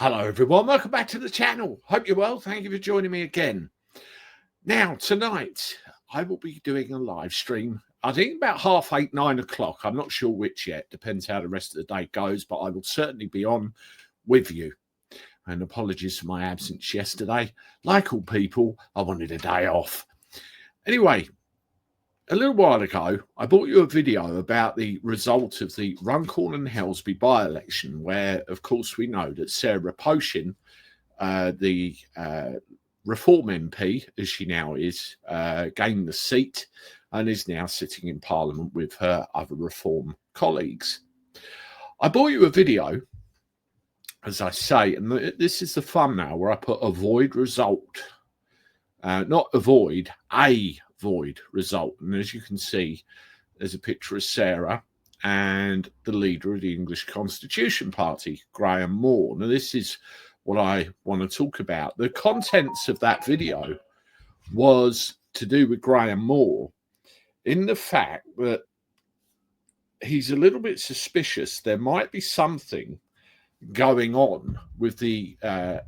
Hello everyone, welcome back to the channel. Hope you're well. Thank you for joining me again. Now tonight I will be doing a live stream. I think about 8:30, 9 o'clock. I'm not sure which yet. Depends how the rest of the day goes, but I will certainly be on with you. And apologies for my absence yesterday. Like all people, I wanted a day off. Anyway, a little while ago, I brought you a video about the result of the Runcorn and Helsby by-election, where, of course, we know that Sarah Pochin, the Reform MP, as she now is, gained the seat and is now sitting in Parliament with her other Reform colleagues. I brought you a video, as I say, and this is the thumbnail where I put avoid result. Not avoid, a void result. And as you can see, there's a picture of Sarah and the leader of the English Constitution Party, Graham Moore. Now, this is what I want to talk about. The contents of that video was to do with Graham Moore, in the fact that he's a little bit suspicious there might be something going on with the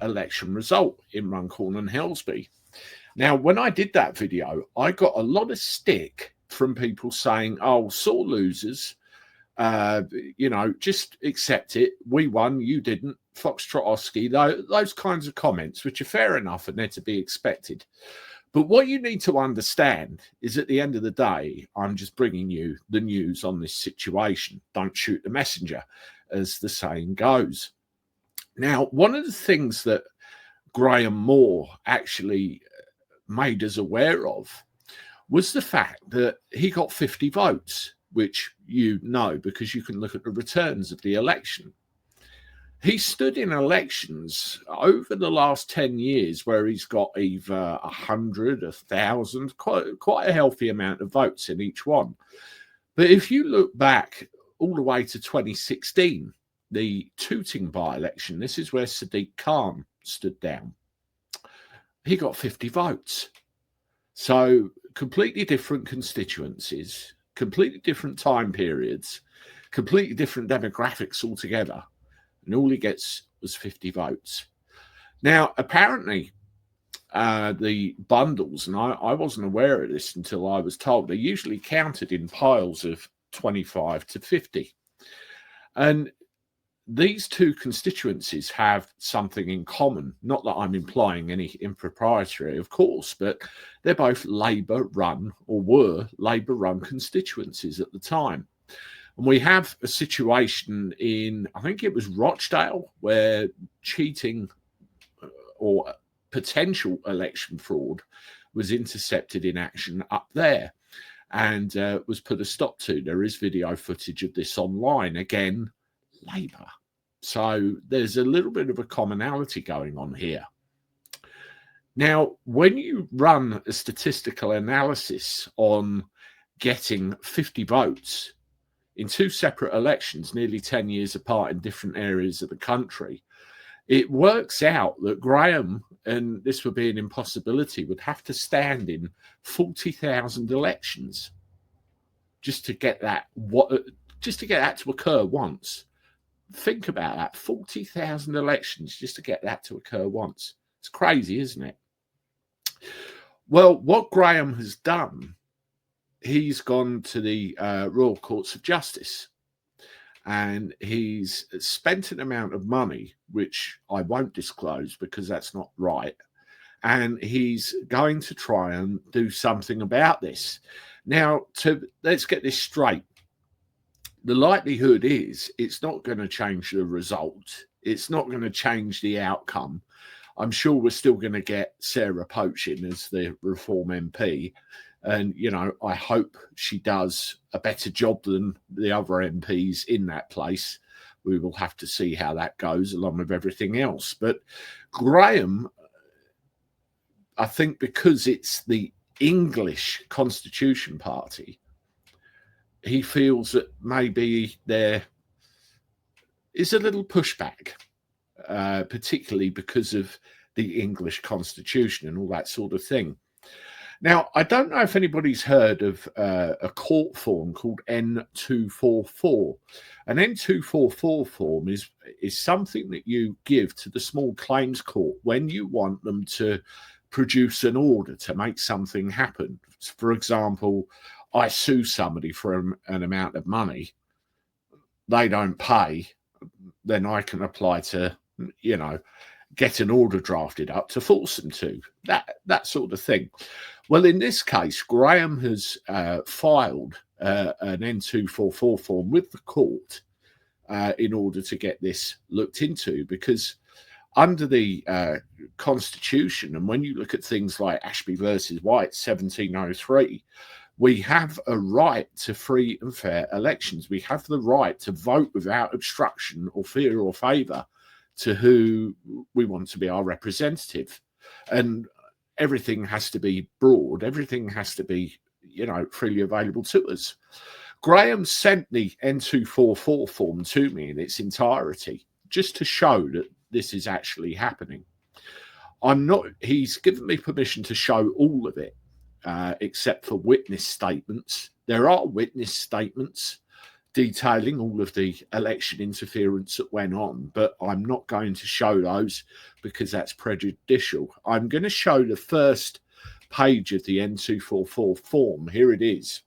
election result in Runcorn and Helsby. Now, when I did that video, I got a lot of stick from people saying, oh, sore losers, just accept it. We won, you didn't. Foxtrot Oski, those kinds of comments, which are fair enough and they're to be expected. But what you need to understand is at the end of the day, I'm just bringing you the news on this situation. Don't shoot the messenger, as the saying goes. Now, one of the things that Graham Moore actually made us aware of was the fact that he got 50 votes, which you know because you can look at the returns of the election. He stood in elections over the last 10 years where he's got either 100, 1,000, quite a healthy amount of votes in each one. But if you look back all the way to 2016, the Tooting by-election, this is where Sadiq Khan stood down. He got 50 votes. So completely different constituencies, completely different time periods, completely different demographics altogether. And all he gets was 50 votes. Now, apparently, the bundles, and I wasn't aware of this until I was told, they're usually counted in piles of 25 to 50. And these two constituencies have something in common. Not that I'm implying any impropriety, of course, but they're both Labour-run or were Labour-run constituencies at the time. And we have a situation in, I think it was Rochdale, where cheating or potential election fraud was intercepted in action up there and was put a stop to. There is video footage of this online. Again, Labour. So there's a little bit of a commonality going on here. Now, when you run a statistical analysis on getting 50 votes in two separate elections, nearly 10 years apart in different areas of the country, it works out that Graham, and this would be an impossibility, would have to stand in 40,000 elections just to get that to occur once. Think about that, 40,000 elections just to get that to occur once. It's crazy, isn't it? Well, what Graham has done, he's gone to the Royal Courts of Justice and he's spent an amount of money, which I won't disclose because that's not right. And he's going to try and do something about this. Now, let's get this straight. The likelihood is it's not going to change the result. It's not going to change the outcome. I'm sure we're still going to get Sarah Pochin as the Reform MP. And, I hope she does a better job than the other MPs in that place. We will have to see how that goes along with everything else. But Graham, I think because it's the English Constitution Party, he feels that maybe there is a little pushback, particularly because of the English Constitution and all that sort of thing. Now, I don't know if anybody's heard of a court form called N244. An N244 form is something that you give to the small claims court when you want them to produce an order to make something happen. For example, I sue somebody for an amount of money, they don't pay, then I can apply to, get an order drafted up to force them to, that sort of thing. Well, in this case, Graham has filed an N244 form with the court in order to get this looked into, because under the Constitution, and when you look at things like Ashby versus White, 1703, we have a right to free and fair elections. We have the right to vote without obstruction or fear or favour to who we want to be our representative. And everything has to be broad. Everything has to be, freely available to us. Graham sent the N244 form to me in its entirety, just to show that this is actually happening. He's given me permission to show all of it, except for witness statements. There are witness statements detailing all of the election interference that went on, but I'm not going to show those because that's prejudicial. I'm going to show the first page of the N244 form. Here it is.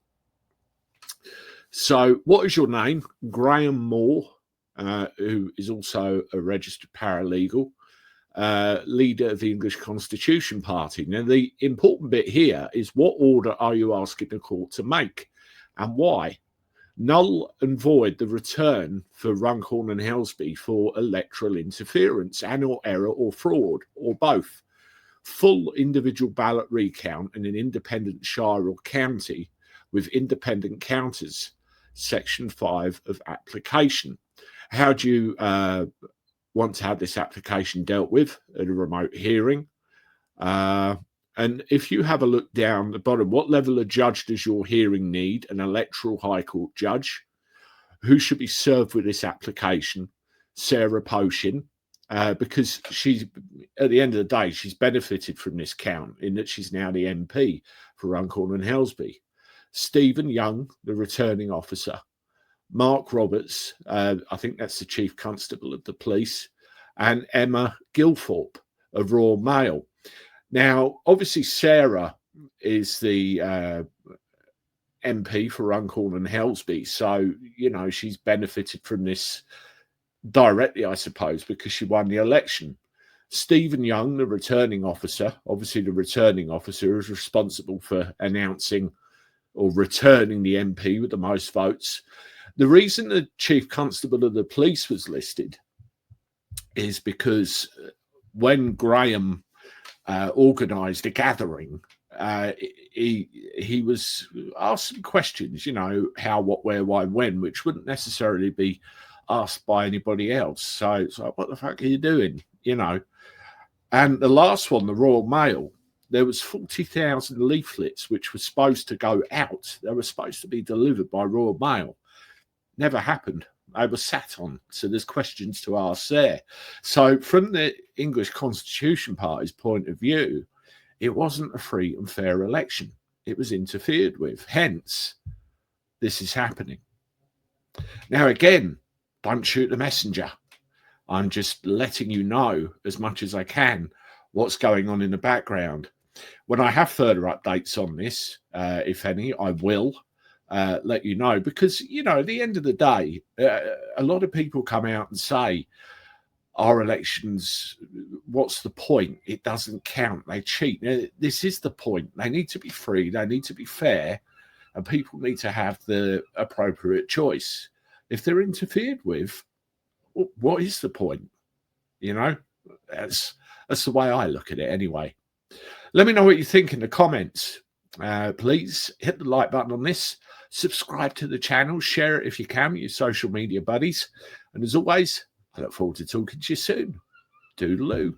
So, what is your name? Graham Moore, who is also a registered paralegal, leader of the English Constitution Party. Now, the important bit here is, what order are you asking the court to make and why? Null and void the return for Runcorn and Helsby for electoral interference and or error or fraud, or both. Full individual ballot recount in an independent shire or county with independent counters. Section 5 of application. How do you want to have this application dealt with at a remote hearing? And if you have a look down the bottom, what level of judge does your hearing need? An electoral high court judge. Who should be served with this application? Sarah Pochin, because she's, at the end of the day, she's benefited from this count in that she's now the MP for Runcorn and Helsby. Stephen Young, the returning officer. Mark Roberts, I think that's the Chief Constable of the police. And Emma Gilthorpe of Royal Mail. Now, obviously, Sarah is the MP for Runcorn and Helsby. So, she's benefited from this directly, I suppose, because she won the election. Stephen Young, the returning officer, obviously the returning officer is responsible for announcing or returning the MP with the most votes. The reason the Chief Constable of the police was listed is because when Graham organised a gathering, he was asked some questions, how, what, where, why, when, which wouldn't necessarily be asked by anybody else. So it's like, what the fuck are you doing? And the last one, the Royal Mail, there was 40,000 leaflets which were supposed to go out. They were supposed to be delivered by Royal Mail. Never happened. They were sat on. So there's questions to ask there. So from the English Constitution Party's point of view, it wasn't a free and fair election. It was interfered with. Hence, this is happening. Now, again, don't shoot the messenger. I'm just letting you know as much as I can what's going on in the background. When I have further updates on this, if any, I will let you know. Because, at the end of the day, a lot of people come out and say, our elections, what's the point? It doesn't count. They cheat. Now, this is the point. They need to be free. They need to be fair. And people need to have the appropriate choice. If they're interfered with, what is the point? That's the way I look at it anyway. Let me know what you think in the comments. Please hit the like button on this. Subscribe to the channel. Share it if you can with your social media buddies. And as always, I look forward to talking to you soon. Doodaloo.